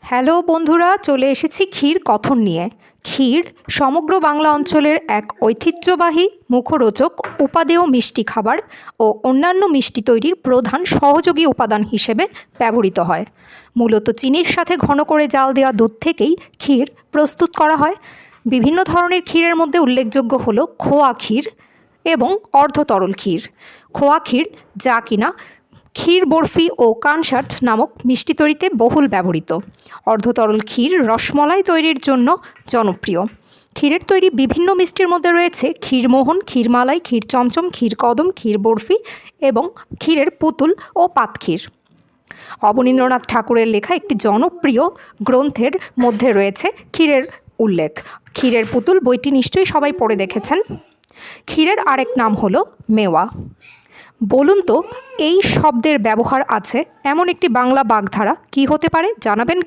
Hello বন্ধুরা, চলে এসেছি ক্ষীর কথন নিয়ে। ক্ষীর সমগ্র বাংলা অঞ্চলের এক ঐতিহ্যবাহী মুখরোচক উপাদেয় মিষ্টি খাবার ও অন্যান্য মিষ্টি তৈরির প্রধান সহযোগী উপাদান হিসেবে ব্যবহৃত হয়। মূলত চিনির সাথে ঘন করে জাল দেওয়া দুধ থেকেই ক্ষীর প্রস্তুত করা হয়। বিভিন্ন ধরনের ক্ষীরের মধ্যে উল্লেখযোগ্য হলো খোয়া ক্ষীর এবং অর্ধতরল ক্ষীর। খোয়া ক্ষীর, যা কিনা ক্ষীর বরফি ও কানসাট নামক মিষ্টি তৈরিতে বহুল ব্যবহৃত। অর্ধতরল ক্ষীর রসমলাই তৈরির জন্য জনপ্রিয়। ক্ষীরের তৈরি বিভিন্ন মিষ্টির মধ্যে রয়েছে ক্ষীরমোহন, ক্ষীরমালাই, ক্ষীর চমচম, ক্ষীর কদম, ক্ষীর বরফি এবং ক্ষীরের পুতুল ও পাতক্ষীর। অবনীন্দ্রনাথ ঠাকুরের লেখা একটি জনপ্রিয় গ্রন্থের মধ্যে রয়েছে ক্ষীরের উল্লেখ। ক্ষীরের পুতুল বইটি নিশ্চয়ই সবাই পড়ে দেখেছেন। ক্ষীরের আরেক নাম হলো মেওয়া। বলুন তো, এই শব্দের ব্যবহার আছে এমন একটি বাংলা বাগধারা কী হতে পারে, জানাবেন?